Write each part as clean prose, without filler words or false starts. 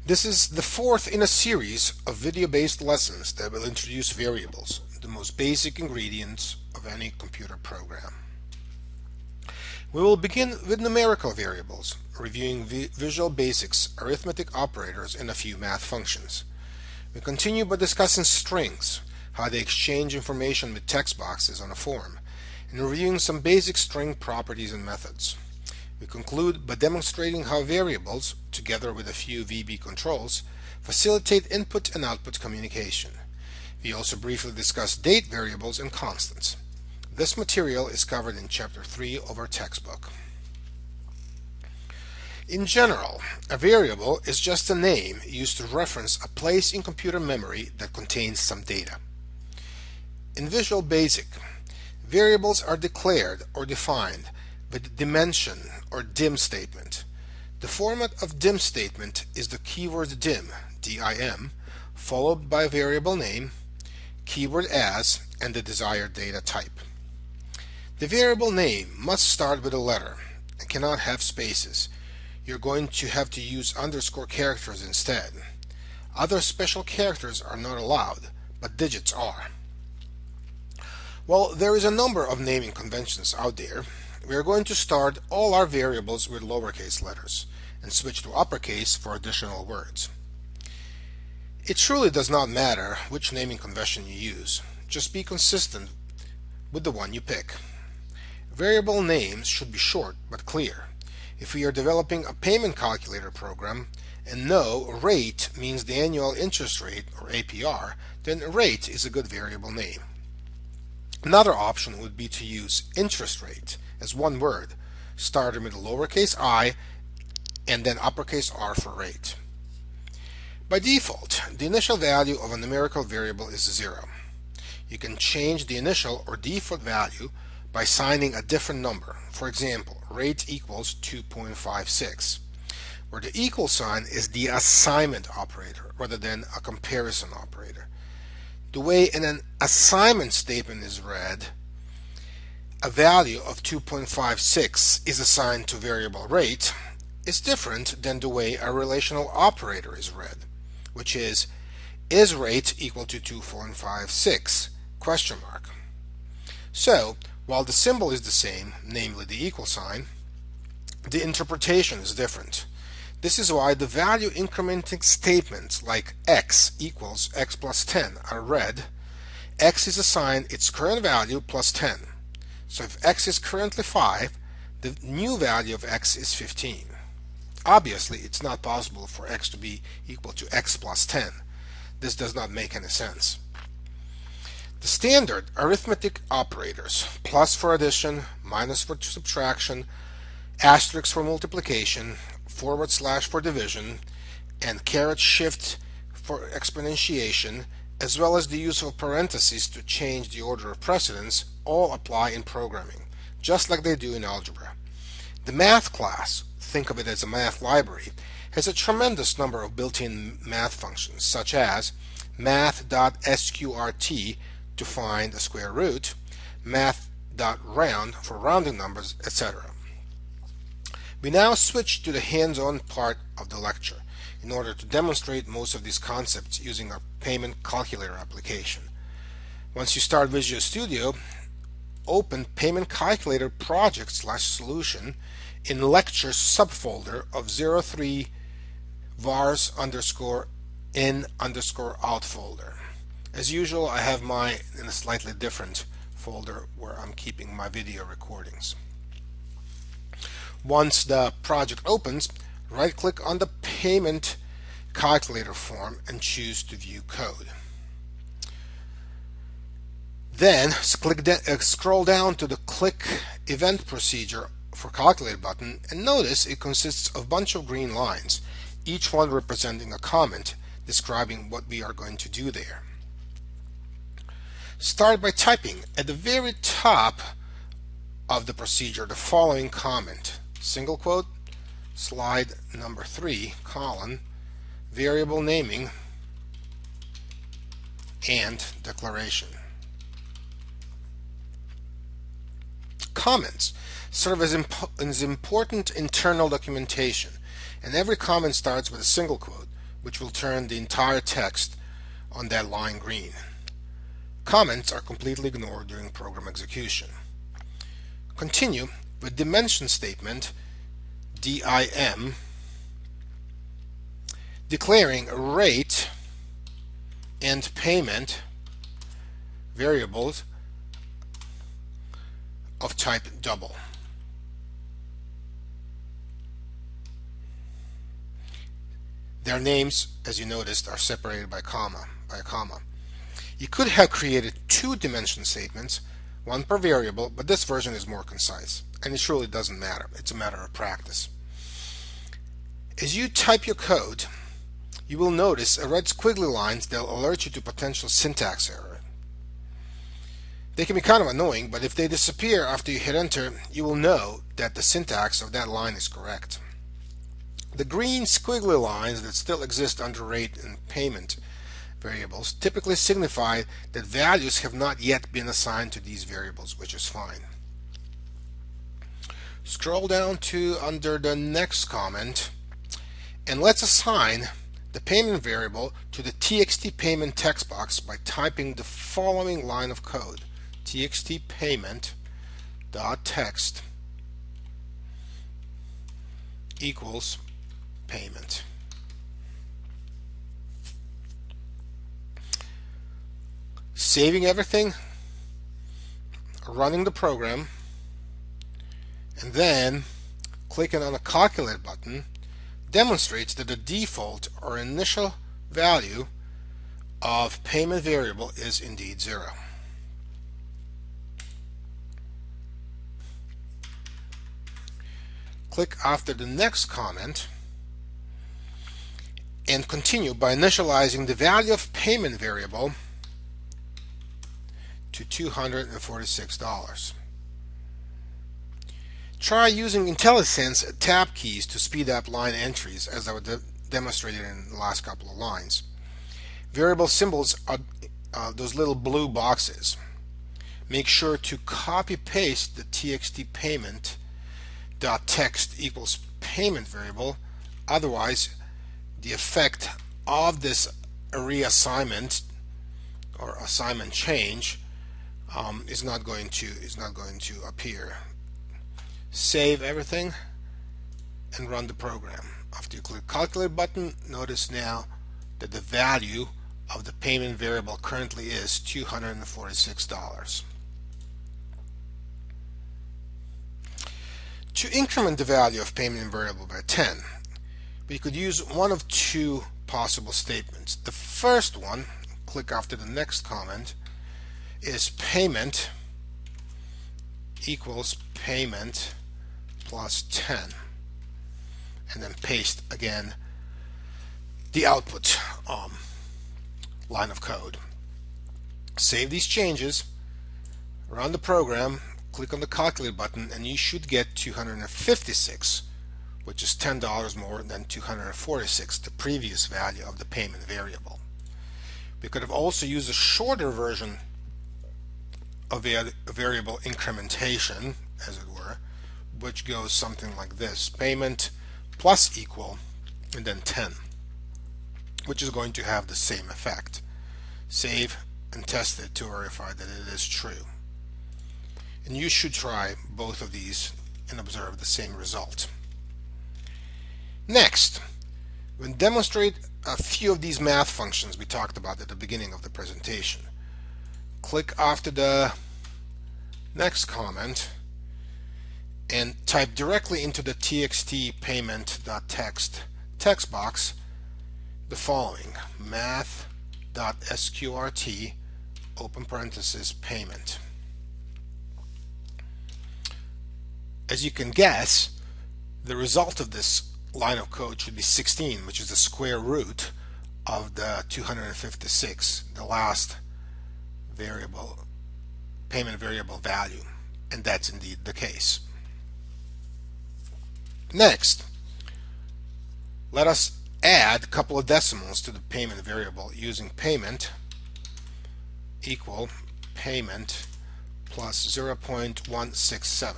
This is the fourth in a series of video-based lessons that will introduce variables, the most basic ingredients of any computer program. We will begin with numerical variables, reviewing Visual Basics, arithmetic operators, and a few math functions. We continue by discussing strings, how they exchange information with text boxes on a form, and reviewing some basic string properties and methods. We conclude by demonstrating how variables, together with a few VB controls, facilitate input and output communication. We also briefly discuss date variables and constants. This material is covered in Chapter 3 of our textbook. In general, a variable is just a name used to reference a place in computer memory that contains some data. In Visual Basic, variables are declared or defined with dimension or dim statement. The format of dim statement is the keyword dim, DIM, followed by a variable name, keyword as, and the desired data type. The variable name must start with a letter and cannot have spaces. You're going to have to use underscore characters instead. Other special characters are not allowed, but digits are. Well, there is a number of naming conventions out there. We are going to start all our variables with lowercase letters and switch to uppercase for additional words. It truly does not matter which naming convention you use. Just be consistent with the one you pick. Variable names should be short but clear. If we are developing a payment calculator program and know rate means the annual interest rate or APR, then rate is a good variable name. Another option would be to use interest rate as one word, starting with a lowercase I and then uppercase R for rate. By default, the initial value of a numerical variable is 0. You can change the initial or default value by assigning a different number. For example, rate equals 2.56, where the equal sign is the assignment operator rather than a comparison operator. The way an assignment statement is read, a value of 2.56 is assigned to variable rate, is different than the way a relational operator is read, which is rate equal to 2.56 ? So, while the symbol is the same, namely the equal sign, the interpretation is different. This is why the value incrementing statements like x equals x plus 10 are read. X is assigned its current value plus 10. So if x is currently 5, the new value of x is 15. Obviously, it's not possible for x to be equal to x plus 10. This does not make any sense. The standard arithmetic operators, plus for addition, minus for subtraction, asterisk for multiplication, / for division, and caret shift for exponentiation, as well as the use of parentheses to change the order of precedence, all apply in programming, just like they do in algebra. The math class, think of it as a math library, has a tremendous number of built-in math functions, such as math.sqrt to find a square root, math.round for rounding numbers, etc. We now switch to the hands-on part of the lecture in order to demonstrate most of these concepts using our payment calculator application. Once you start Visual Studio, open Payment Calculator Project/Solution in Lectures subfolder of 03 Vars _in_out folder. As usual, I have mine in a slightly different folder where I'm keeping my video recordings. Once the project opens, right-click on the Payment Calculator form and choose to view code. Then scroll down to the Click Event Procedure for Calculate button and notice it consists of a bunch of green lines, each one representing a comment describing what we are going to do there. Start by typing at the very top of the procedure the following comment, single quote, slide number 3, colon, variable naming, and declaration. Comments serve as important internal documentation, and every comment starts with a single quote, which will turn the entire text on that line green. Comments are completely ignored during program execution. Continue with dimension statement DIM, declaring rate and payment variables of type double. Their names, as you noticed, are separated by a comma. You could have created two dimension statements, one per variable, but this version is more concise, and it truly doesn't matter. It's a matter of practice. As you type your code, you will notice a red squiggly lines that will alert you to potential syntax error. They can be kind of annoying, but if they disappear after you hit enter, you will know that the syntax of that line is correct. The green squiggly lines that still exist under rate and payment variables typically signify that values have not yet been assigned to these variables, which is fine. Scroll down to under the next comment, and let's assign the payment variable to the txt payment text box by typing the following line of code: txt payment dot text equals payment. Saving everything, running the program, and then clicking on the calculate button demonstrates that the default or initial value of payment variable is indeed 0. Click after the next comment and continue by initializing the value of payment variable to $246. Try using IntelliSense tab keys to speed up line entries, as I demonstrated in the last couple of lines. Variable symbols are those little blue boxes. Make sure to copy paste the txt payment dot text equals payment variable, otherwise the effect of this reassignment or assignment change is not going to appear. Save everything and run the program. After you click calculate button, notice now that the value of the payment variable currently is $246. To increment the value of payment variable by 10, we could use one of two possible statements. The first one, click after the next comment, is payment equals payment plus 10, and then paste again the output line of code. Save these changes, run the program, click on the calculate button, and you should get 256, which is $10 more than 246, the previous value of the payment variable. We could have also used a shorter version of variable incrementation, as it were, which goes something like this: payment plus equal and then 10, which is going to have the same effect. Save and test it to verify that it is true. And you should try both of these and observe the same result. Next, we'll demonstrate a few of these math functions we talked about at the beginning of the presentation. Click after the next comment and type directly into the txt payment.text text box the following: math.sqrt open parenthesis payment. As you can guess, the result of this line of code should be 16, which is the square root of the 256, the last variable, payment variable value, and that's indeed the case. Next, let us add a couple of decimals to the payment variable using payment equal payment plus 0.167,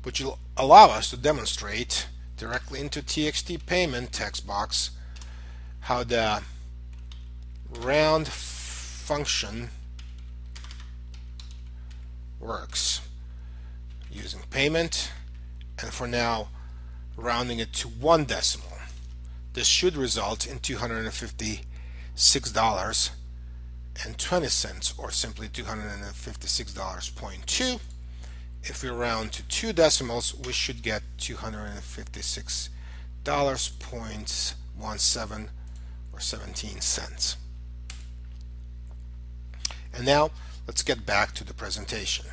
which will allow us to demonstrate directly into txt payment text box how the round function works using payment, and for now rounding it to one decimal. This should result in $256.20, or simply $256.2. If we round to two decimals, we should get $256.17 or 17 cents. And now let's get back to the presentation.